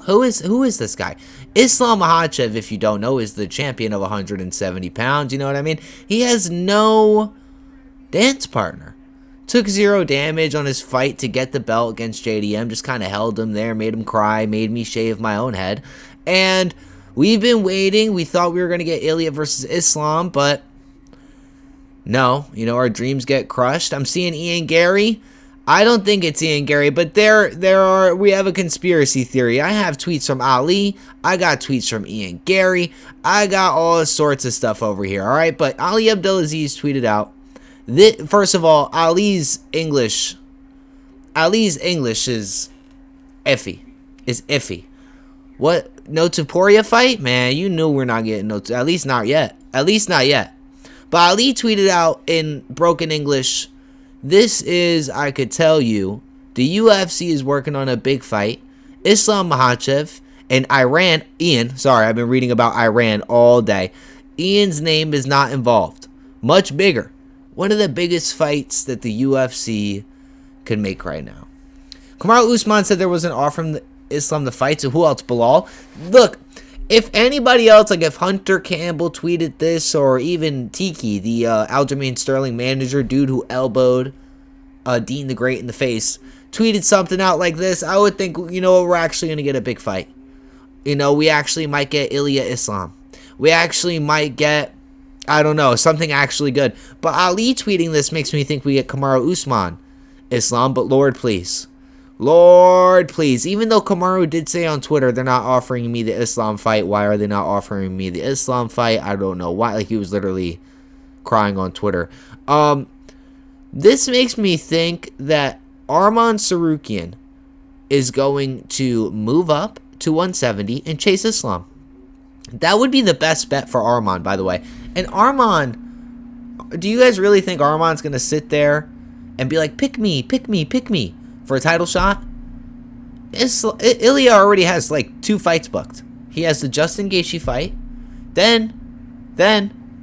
Who is this guy? Islam Makhachev, if you don't know, is the champion of 170 pounds. You know what I mean? He has no dance partner. Took 0 damage on his fight to get the belt against JDM. Just kind of held him there, made him cry, made me shave my own head. And we've been waiting. We thought we were going to get Ilia versus Islam, but no. You know, our dreams get crushed. I'm seeing Ian Garry. I don't think it's Ian Garry, but we have a conspiracy theory. I have tweets from Ali. I got tweets from Ian Garry. I got all sorts of stuff over here, all right? But Ali Abdelaziz tweeted out, first of all, Ali's English is iffy. What? No Topuria fight? Man, you knew we're not getting at least not yet. But Ali tweeted out in broken English, this is, I could tell you, the UFC is working on a big fight. Islam Makhachev and Iran. Ian, sorry, I've been reading about Iran all day. Ian's name is not involved. Much bigger. One of the biggest fights that the UFC could make right now. Kamaru Usman said there was an offer from Islam to fight, so who else? Bilal? Look, if anybody else, like if Hunter Campbell tweeted this, or even Tiki, the Aljamain Sterling manager, dude who elbowed Dean the Great in the face, tweeted something out like this, I would think, you know what, we're actually going to get a big fight. You know, we actually might get Ilia Islam. We actually might get, I don't know, something actually good. But Ali tweeting this makes me think we get Kamaru Usman Islam, but Lord, please. Lord, please. Even though Kamaru did say on Twitter they're not offering me the Islam fight. Why are they not offering me the Islam fight? I don't know why. Like, he was literally crying on Twitter. This makes me think that Arman Sarukian is going to move up to 170 and chase Islam. That would be the best bet for Arman, by the way. And Arman, do you guys really think Arman's going to sit there and be like, pick me for a title shot? Ilia already has like 2 fights booked. He has the Justin Gaethje fight. Then,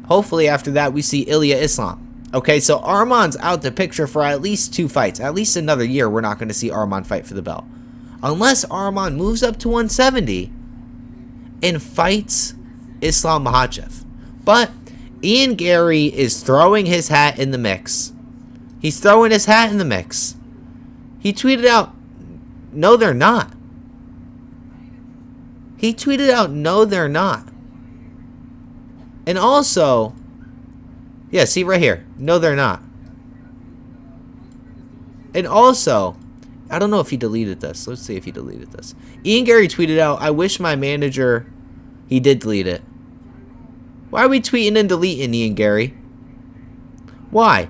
hopefully after that, we see Ilia Islam. Okay, so Arman's out the picture for at least 2 fights. At least another year, we're not going to see Arman fight for the belt. Unless Arman moves up to 170 and fights Islam Makhachev. But Ian Garry is throwing his hat in the mix. He's throwing his hat in the mix. He tweeted out, no, they're not. He tweeted out, no, they're not. And also, yeah, see right here. No, they're not. And also, I don't know if he deleted this. Let's see if he deleted this. Ian Garry tweeted out, I wish my manager... He did delete it. Why are we tweeting and deleting, Ian Garry? Why?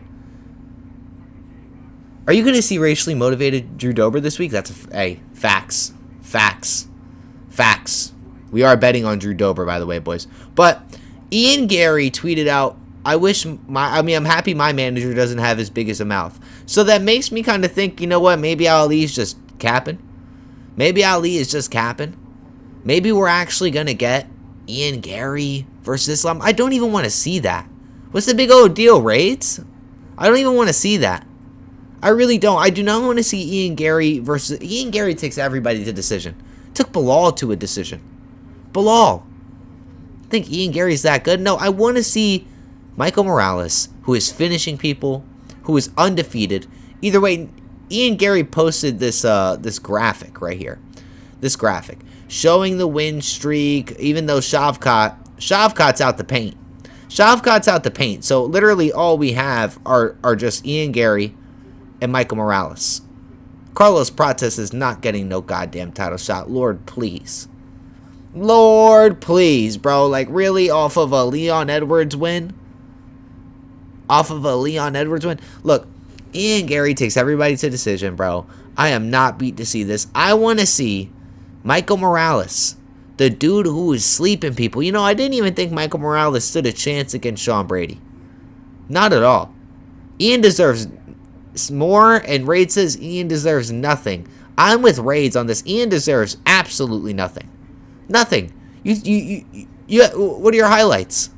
Are you going to see racially motivated Drew Dober this week? That's facts. We are betting on Drew Dober, by the way, boys. But Ian Garry tweeted out, I'm happy my manager doesn't have as big as a mouth. So that makes me kind of think, you know what, maybe Ali's just capping. Maybe Ali is just capping. Maybe we're actually going to get Ian Garry versus Islam. I don't even want to see that. What's the big old deal, Raids? I don't even want to see that. I really don't. I do not want to see Ian Garry versus... Ian Garry takes everybody to decision. Took Bilal to a decision. Bilal. I think Ian Garry's that good? No, I want to see Michael Morales, who is finishing people, who is undefeated. Either way, Ian Garry posted this this graphic right here. This graphic. Showing the win streak, even though Shavkat's out the paint. Shavkat's out the paint. So literally all we have are just Ian Garry and Michael Morales. Carlos Prates is not getting no goddamn title shot. Lord, please. Lord, please, bro. Like, really? Off of a Leon Edwards win? Look, Ian Garry takes everybody to decision, bro. I am not beat to see this. I want to see Michael Morales, the dude who is sleeping people. You know, I didn't even think Michael Morales stood a chance against Sean Brady. Not at all. Ian deserves more, and Raid says Ian deserves nothing. I'm with Raids on this. Ian deserves absolutely nothing. Nothing. You what are your highlights?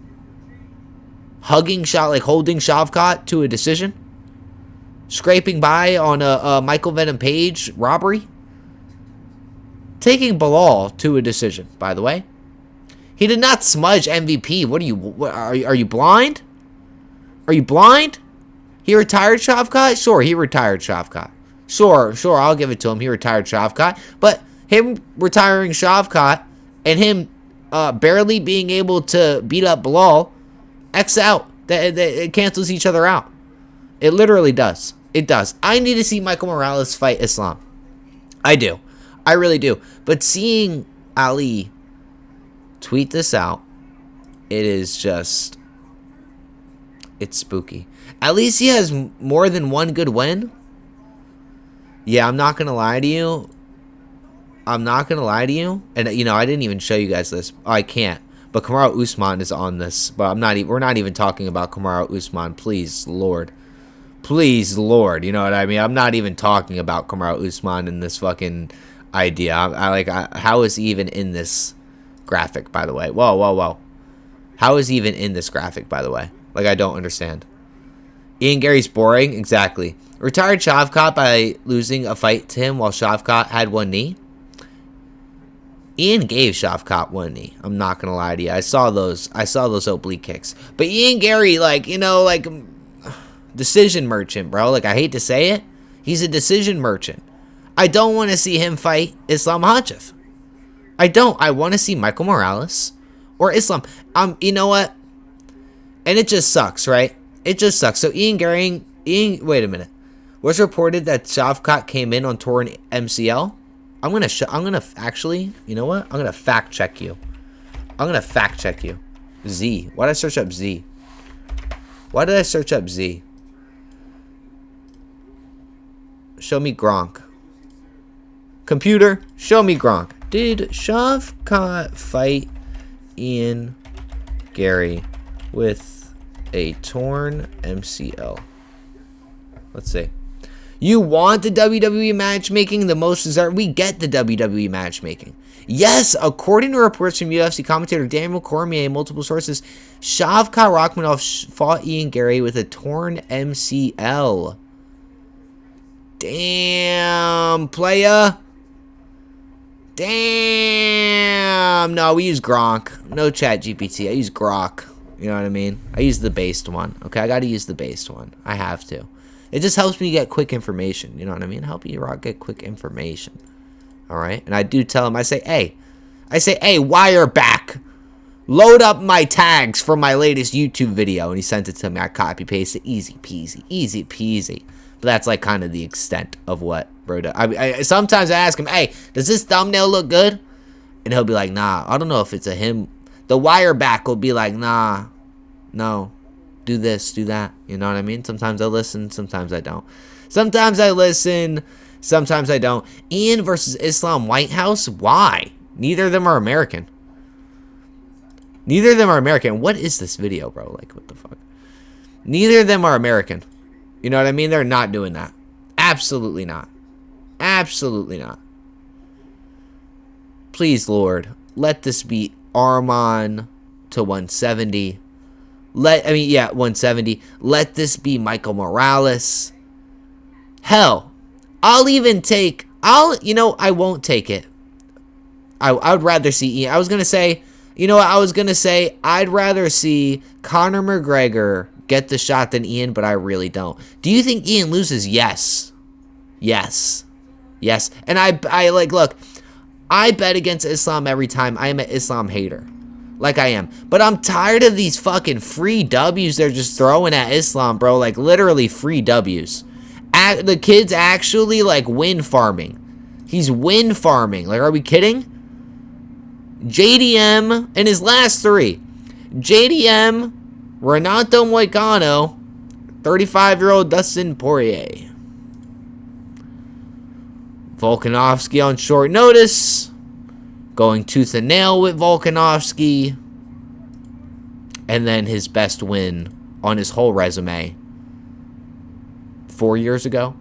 Holding Shavkat to a decision? Scraping by on a Michael Venom Page robbery? taking Belal to a decision, by the way. He did not smudge MVP. What are you blind? Are you blind? He retired Shavkat? Sure, he retired Shavkat. Sure, I'll give it to him. He retired Shavkat. But him retiring Shavkat and him barely being able to beat up Belal, X out. It cancels each other out. It literally does. It does. I need to see Michael Morales fight Islam. I do. I really do. But seeing Ali tweet this out, it is just... it's spooky. At least he has more than one good win. Yeah, I'm not going to lie to you. And, you know, I didn't even show you guys this. Oh, I can't. But Kamaru Usman is on this. But we're not even talking about Kamaru Usman. Please, Lord. Please, Lord. You know what I mean? I'm not even talking about Kamaru Usman in this fucking idea. How is he even in this graphic, by the way? Whoa. How is he even in this graphic, by the way? Like, I don't understand. Ian Garry's boring? Exactly. Retired Shavkat by losing a fight to him while Shavkat had one knee. Ian gave Shavkat one knee. I'm not gonna lie to you. I saw those oblique kicks. But Ian Garry, like, you know, like, decision merchant, bro. Like, I hate to say it. He's a decision merchant. I don't want to see him fight Islam Makhachev. I don't. I want to see Michael Morales or Islam. You know what? And it just sucks, right? It just sucks. So Ian Garry, wait a minute. Was reported that Shavkat came in on torn MCL. I'm gonna actually, you know what? I'm gonna fact check you. Z. Why did I search up Z? Show me Gronk. Computer, show me Gronk. Did Shavkat fight Ian Garry with a torn MCL? Let's see. You want the WWE matchmaking the most deserved? We get the WWE matchmaking. Yes, according to reports from UFC commentator Daniel Cormier and multiple sources, Shavkat Rakhmonov fought Ian Garry with a torn MCL. Damn, playa. Damn. No, we use Gronk. No chat GPT. I use Grok. You know what I mean? I use the based one. Okay, I got to use the based one. I have to. It just helps me get quick information. You know what I mean? Help you get quick information. All right? And I do tell him, I say, hey, wire back. Load up my tags from my latest YouTube video. And he sent it to me. I copy paste it. Easy peasy. But that's like kind of the extent of what bro does. Sometimes I ask him, hey, does this thumbnail look good? And he'll be like, nah, I don't know if it's a him. The wire back will be like, nah, no. Do this, do that. You know what I mean? Sometimes I listen, sometimes I don't. Sometimes I listen, sometimes I don't. Ian versus Islam Whitehouse? Why? Neither of them are American. What is this video, bro? Like, what the fuck? Neither of them are American. You know what I mean? They're not doing that. Absolutely not. Please, Lord, let this be Arman to 170. 170. Let this be Michael Morales. Hell, I'll even take... I won't take it. I would rather see Ian. I was going to say... I'd rather see Conor McGregor get the shot than Ian, but I really don't. Do you think Ian loses? Yes. And look, I bet against Islam every time. I am an Islam hater. Like I am. But I'm tired of these fucking free W's they're just throwing at Islam, bro. Like, literally free W's. The kid's actually, like, win farming. He's win farming. Like, are we kidding? JDM in his last three. JDM, Renato Moicano, 35-year-old Dustin Poirier. Volkanovski on short notice. Going tooth and nail with Volkanovski. And then his best win on his whole resume. 4 years ago.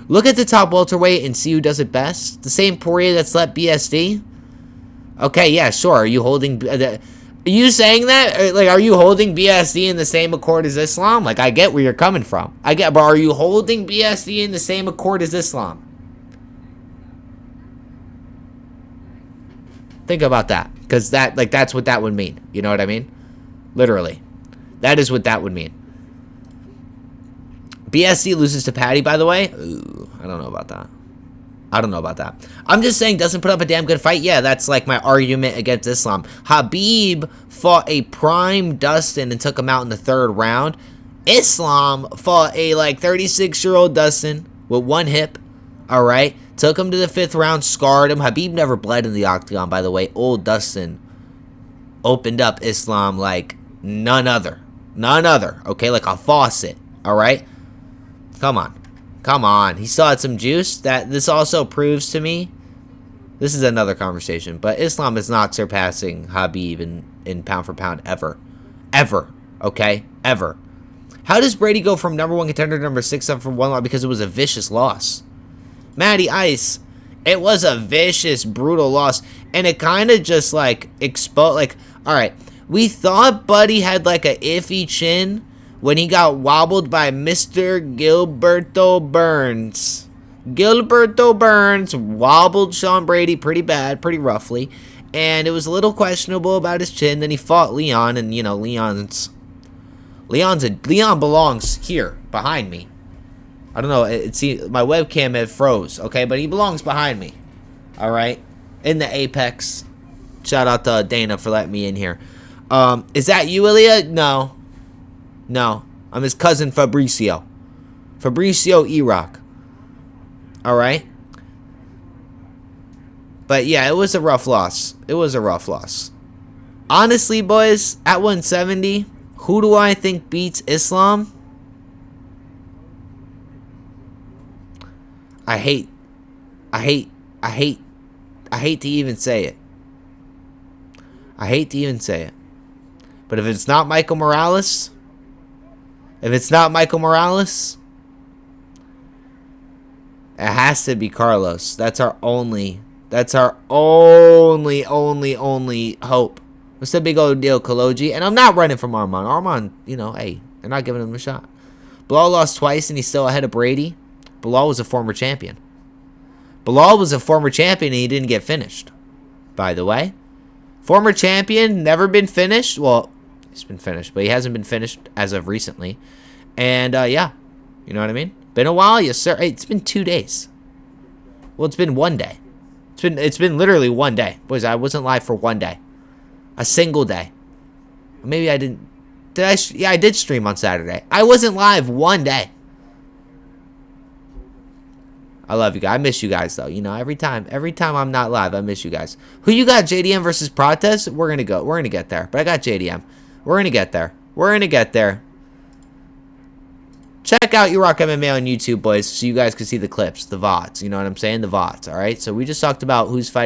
Look at the top welterweight and see who does it best. The same Poirier that slept BSD. Okay, yeah, sure. Are you holding... Are you saying that? Like, are you holding BSD in the same accord as Islam? Like, I get where you're coming from. But are you holding BSD in the same accord as Islam? Think about that, because that's what that would mean. You know what I mean? Literally, that is what that would mean. BSC loses to Patty, by the way. Ooh, I don't know about that. I'm just saying, doesn't put up a damn good fight. Yeah, that's like my argument against Islam. Habib fought a prime Dustin and took him out in the 3rd round. Islam fought a 36-year-old Dustin with one hip. All right, took him to the 5th round, scarred him. Habib never bled in the octagon, by the way. Old Dustin opened up Islam like none other. Okay, like a faucet. All right, come on. He still had some juice. That this also proves to me. This is another conversation, but Islam is not surpassing Habib in pound for pound ever. Okay, ever. How does Brady go from #1 contender to #6 up from 1 loss? Because it was a vicious loss. Matty Ice, it was a vicious, brutal loss, and it kind of just exposed. All right, we thought Buddy had a iffy chin when he got wobbled by Mr. Gilberto Burns. Gilberto Burns wobbled Sean Brady pretty bad, pretty roughly, and it was a little questionable about his chin. Then he fought Leon, and Leon belongs here behind me. I don't know. My webcam it froze. Okay, but he belongs behind me. All right, in the apex. Shout out to Dana for letting me in here. Is that you, Ilia? No, I'm his cousin Fabricio. EROK. All right. But yeah, it was a rough loss. Honestly, boys, at 170, who do I think beats Islam? I hate to even say it. But if it's not Michael Morales, it has to be Carlos. That's our only hope. What's the big old deal, Kaloji? And I'm not running from Arman. Arman, hey, they're not giving him a shot. Bilal lost twice and he's still ahead of Brady. Bilal was a former champion. And he didn't get finished. By the way. Former champion, never been finished. Well, he's been finished, but he hasn't been finished as of recently. And, yeah. You know what I mean? Been a while, yes, sir. Hey, it's been 2 days. Well, it's been 1 day. It's been literally 1 day. Boys, I wasn't live for 1 day. A single day. Maybe I didn't. Yeah, I did stream on Saturday. I wasn't live 1 day. I love you guys. I miss you guys, though. Every time I'm not live, I miss you guys. Who you got, JDM versus Protest? We're going to get there. But I got JDM. We're going to get there. Check out EROK MMA on YouTube, boys, so you guys can see the clips, the VODs. You know what I'm saying? The VODs, all right? So we just talked about who's fighting.